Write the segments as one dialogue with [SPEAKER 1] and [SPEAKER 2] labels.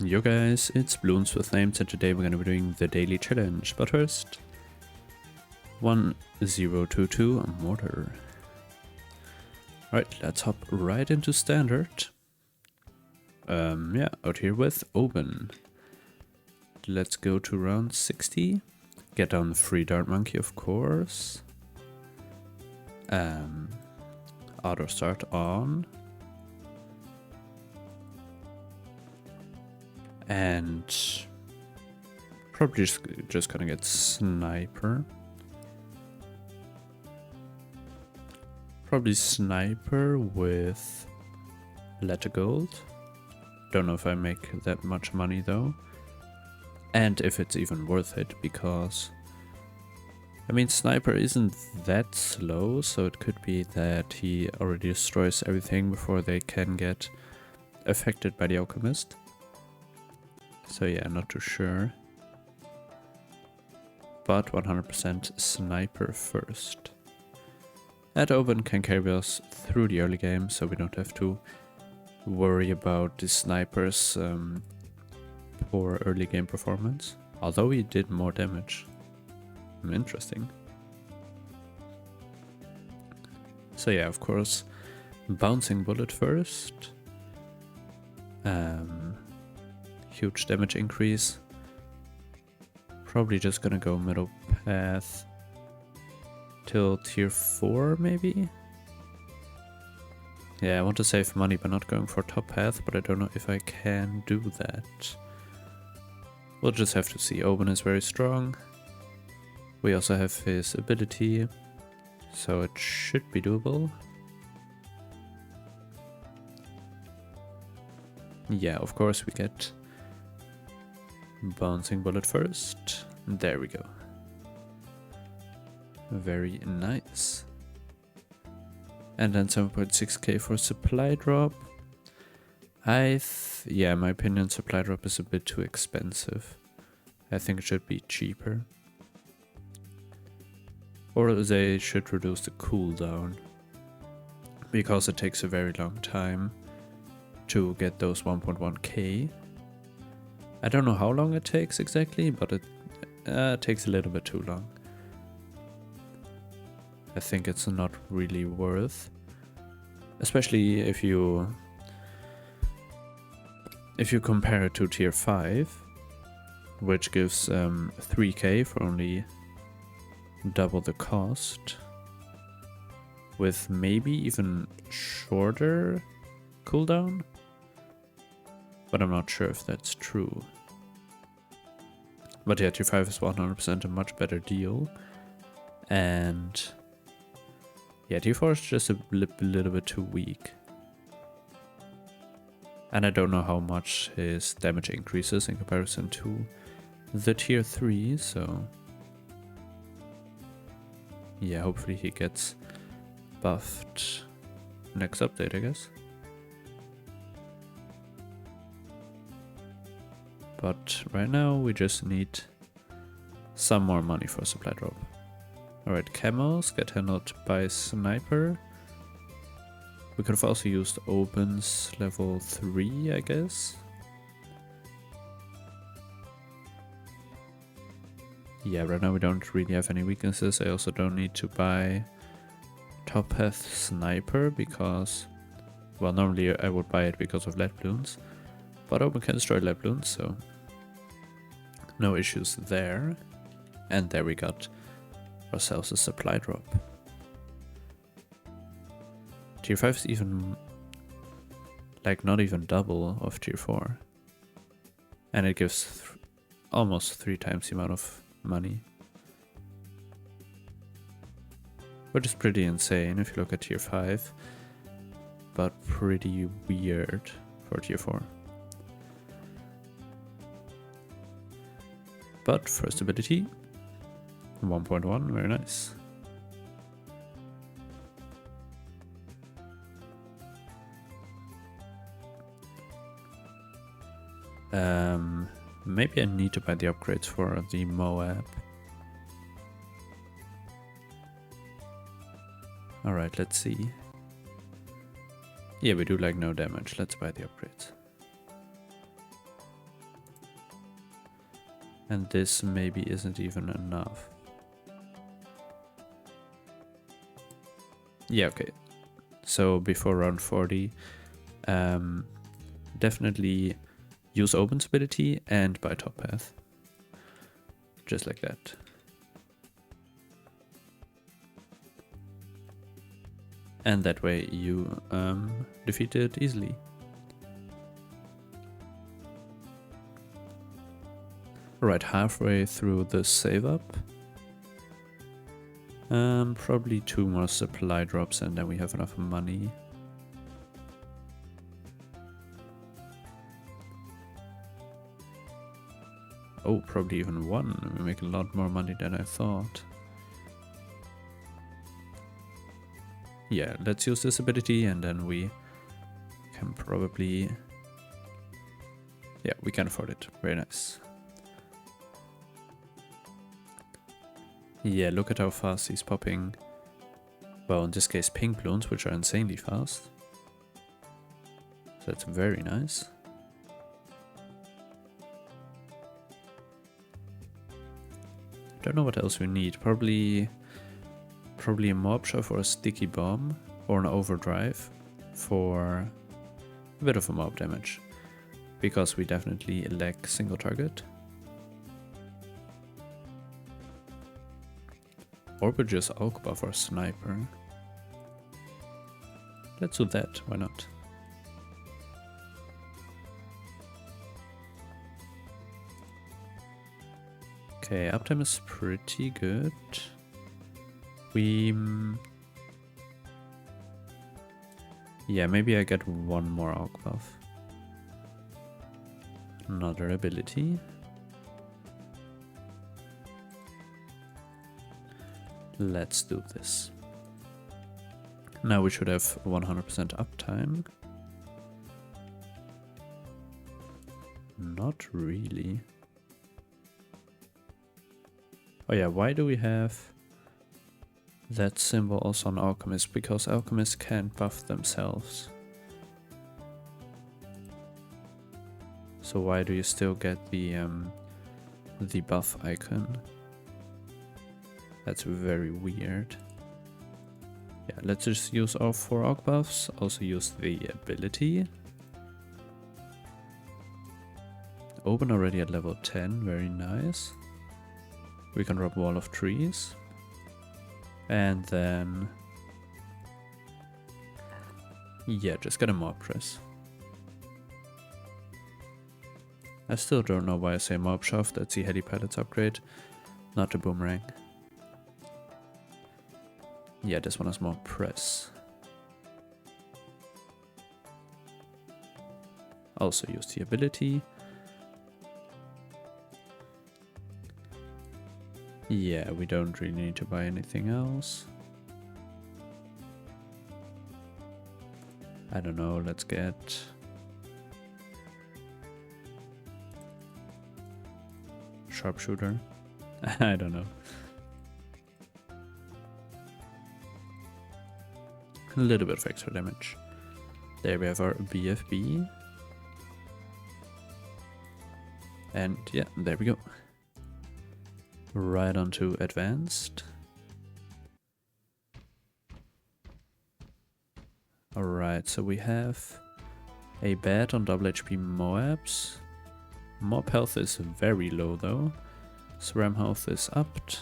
[SPEAKER 1] Yo guys, it's Bloons with Names and today we're gonna be doing the daily challenge, but first 1022 mortar. Alright, let's hop right into standard. Yeah, out here with Oben. Let's go to round 60. Get down the free dart monkey, of course. Auto start on. And probably just gonna get sniper. Probably sniper with letter gold. Don't know if I make that much money though. And if it's even worth it, because I mean sniper isn't that slow, so it could be that he already destroys everything before they can get affected by the alchemist. So yeah, not too sure. But 100% sniper first. That Oben can carry us through the early game, so we don't have to worry about the sniper's poor early game performance. Although he did more damage. Interesting. So yeah, of course, bouncing bullet first. Huge damage increase. Probably just gonna go middle path till tier 4 maybe? Yeah, I want to save money by not going for top path, but I don't know if I can do that. We'll just have to see. Oben is very strong. We also have his ability, so it should be doable. Yeah, of course we get bouncing bullet first. There we go. Very nice. And then 7.6k for supply drop. Yeah, in my opinion, supply drop is a bit too expensive. I think it should be cheaper. Or they should reduce the cooldown, because it takes a very long time to get those 1.1k. I don't know how long it takes exactly, but it takes a little bit too long. I think it's not really worth, especially if you compare it to tier 5, which gives 3k for only double the cost, with maybe even shorter cooldown, but I'm not sure if that's true. But yeah, tier 5 is 100% a much better deal, and yeah, tier 4 is just a little bit too weak. And I don't know how much his damage increases in comparison to the tier 3, so yeah, hopefully he gets buffed next update, I guess. But right now we just need some more money for supply drop. Alright, camos get handled by sniper. We could have also used Oben's level 3, I guess. Yeah, right now we don't really have any weaknesses. I also don't need to buy top path sniper because, well, normally I would buy it because of lead balloons, but Oben can destroy lead balloons, so no issues there. And there we got ourselves a supply drop. Tier 5 is even, like, not even double of tier 4. And it gives almost 3 times the amount of money. Which is pretty insane if you look at tier 5. But pretty weird for tier 4. But first ability, 1.1, very nice. Maybe I need to buy the upgrades for the Moab. Alright, let's see. Yeah, we do like no damage. Let's buy the upgrades. And this maybe isn't even enough. Yeah, okay. So before round 40, definitely use open stability and buy top path. Just like that. And that way you defeat it easily. Right, halfway through the save up. Probably 2 more supply drops and then we have enough money. Oh, probably even 1. We make a lot more money than I thought. Yeah, let's use this ability and then we can probably... Yeah, we can afford it. Very nice. Yeah, look at how fast he's popping. Well, in this case, pink balloons, which are insanely fast. So that's very nice. Don't know what else we need. Probably a mob shove or a sticky bomb or an overdrive for a bit of a mob damage. Because we definitely lack single target. Or we just Alk buff or sniper. Let's do that, why not? Okay, uptime is pretty good. Yeah, maybe I get 1 more Alk buff. Another ability. Let's do this. Now we should have 100% uptime. Not really. Oh yeah, why do we have that symbol also on Alchemist? Because Alchemists can't buff themselves. So why do you still get the buff icon? That's very weird. Yeah, let's just use our 4 Alch buffs. Also use the ability. Open already at level 10, very nice. We can drop Wall of Trees. And then... yeah, just get a mob press. I still don't know why I say mob shove, that's the heli pilots upgrade, not a boomerang. Yeah, this one has more press. Also use the ability. Yeah, we don't really need to buy anything else. I don't know, let's get... sharpshooter? I don't know. A little bit of extra damage. There we have our BFB. And yeah, there we go. Right onto advanced. Alright, so we have a bat on double HP Moabs. Mob health is very low though. SRAM health is upped.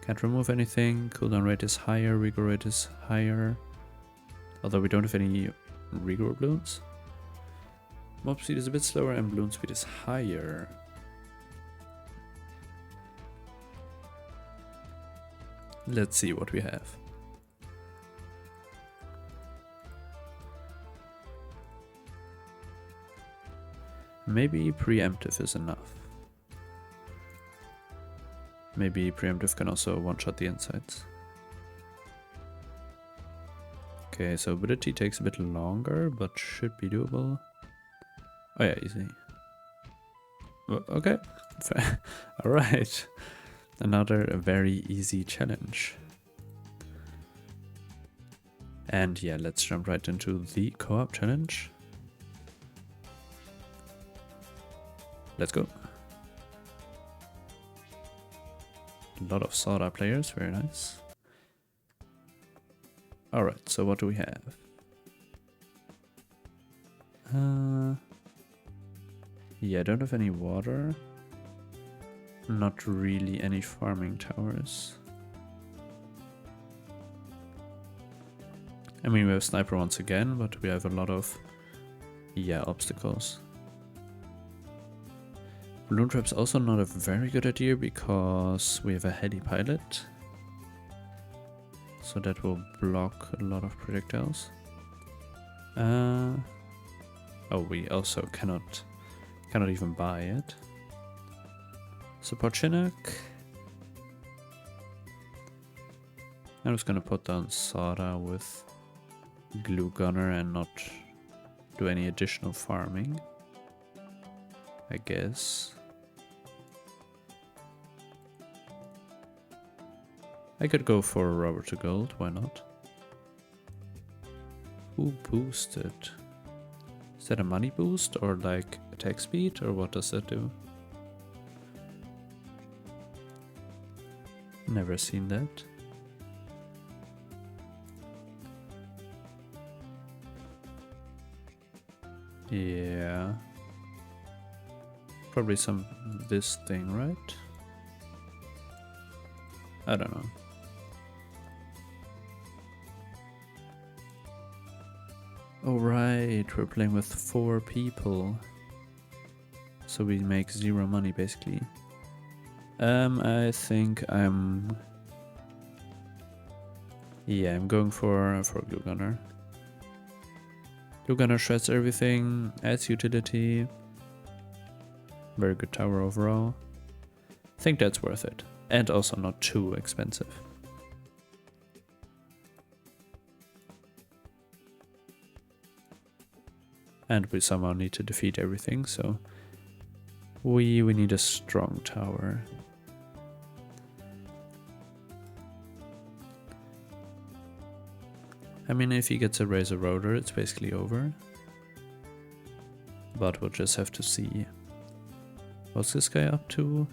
[SPEAKER 1] Can't remove anything. Cooldown rate is higher, regrow rate is higher. Although we don't have any regrow balloons. Mob speed is a bit slower and balloon speed is higher. Let's see what we have. Maybe preemptive is enough. Maybe preemptive can also one-shot the insides. Okay, so ability takes a bit longer, but should be doable. Oh yeah, easy. Well, okay, alright. Another very easy challenge. And yeah, let's jump right into the co-op challenge. Let's go. A lot of Soda players, very nice. Alright, so what do we have? Yeah, I don't have any water. Not really any farming towers. I mean, we have Sniper once again, but we have a lot of, yeah, obstacles. Balloon Trap's also not a very good idea because we have a heli pilot. So that will block a lot of projectiles. Oh, we also cannot even buy it. Support Chinook. I'm just gonna put down Soda with Glue Gunner and not do any additional farming, I guess. I could go for a rubber to gold, why not? Who boosted? Is that a money boost or like attack speed, or what does that do? Never seen that. Yeah. Probably this thing, right? I don't know. Oh right, we're playing with 4 people. So we make 0 money basically. I think I'm going for Glue Gunner. Glue Gunner shreds everything, adds utility. Very good tower overall. I think that's worth it. And also not too expensive. And we somehow need to defeat everything, so we need a strong tower. I mean, if he gets a Razor Rotor, it's basically over. But we'll just have to see. What's this guy up to?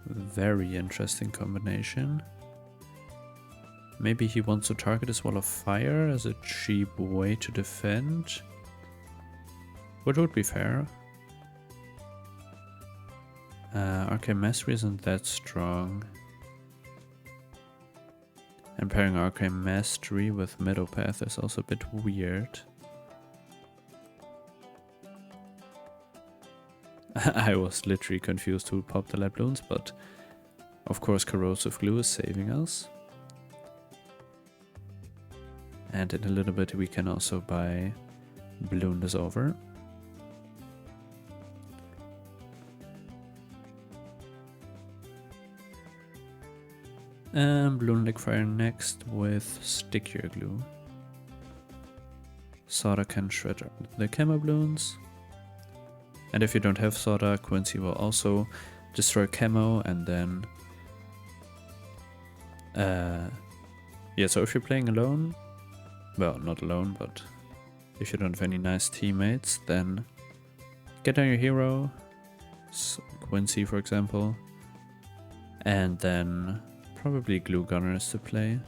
[SPEAKER 1] Very interesting combination. Maybe he wants to target his wall of fire as a cheap way to defend. Which would be fair. Arcane Mastery isn't that strong. And pairing Arcane Mastery with Meadow Path is also a bit weird. I was literally confused who popped the lab balloons, but of course Corrosive Glue is saving us. And in a little bit we can also buy Balloon Dissolver. And Balloon Liquefire next with Stickier Glue. Soda can shred the camo balloons. And if you don't have Soda, Quincy will also destroy camo and then... yeah, so if you're playing alone, well, not alone, but if you don't have any nice teammates, then get on your hero, Quincy for example, and then probably Glue Gunner is to play.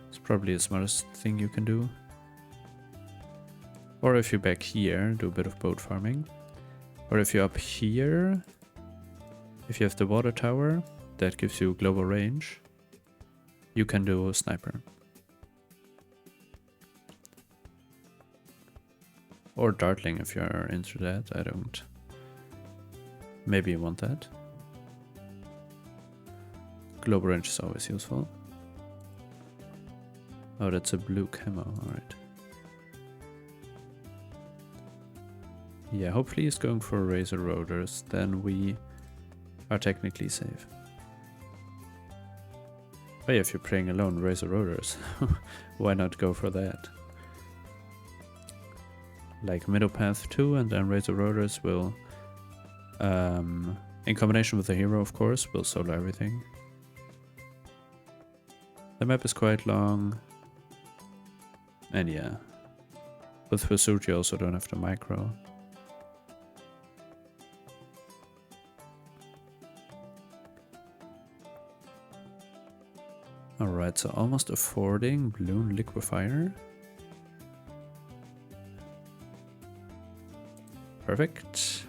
[SPEAKER 1] It's probably the smartest thing you can do. Or if you're back here, do a bit of boat farming. Or if you're up here, if you have the water tower, that gives you global range, you can do a Sniper. Or Dartling if you're into that, I don't. Maybe you want that. Global range is always useful. Oh, that's a blue camo, alright. Yeah, hopefully he's going for Razor Rotors, then we are technically safe. But yeah, if you're playing alone, Razor Rotors, why not go for that? Like Middle Path 2 and then Razor Rotors will, in combination with the hero of course, will solo everything. The map is quite long, and yeah, with Pursuit you also don't have the micro. Alright, so almost affording Balloon Liquefier. Perfect.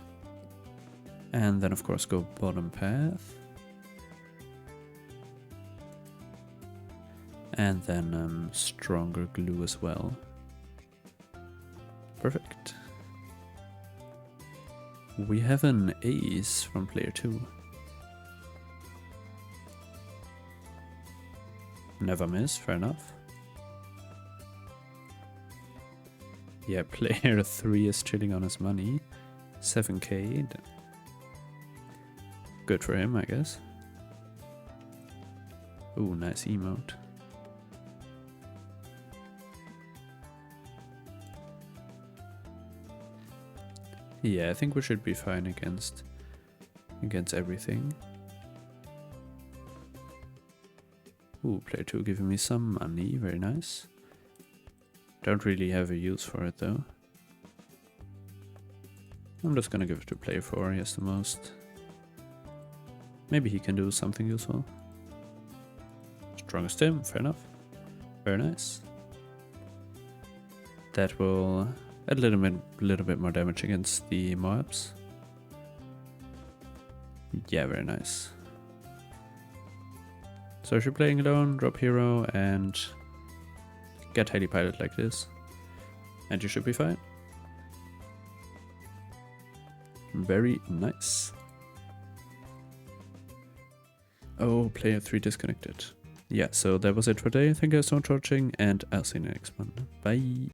[SPEAKER 1] And then of course go bottom path. And then stronger glue as well. Perfect. We have an ace from player 2. Never miss, fair enough. Yeah, player 3 is chilling on his money. 7k. Good for him, I guess. Ooh, nice emote. Yeah, I think we should be fine against everything. Ooh, player 2 giving me some money, very nice. Don't really have a use for it though. I'm just gonna give it to player 4, he has the most. Maybe he can do something useful. Strongest him, fair enough. Very nice. That will add a little bit more damage against the mobs. Yeah, very nice. So if you're playing alone, drop hero and get heli pilot like this, and you should be fine. Very nice. Oh, player 3 disconnected. Yeah, so that was it for today. Thank you guys so much for watching, and I'll see you in the next one. Bye.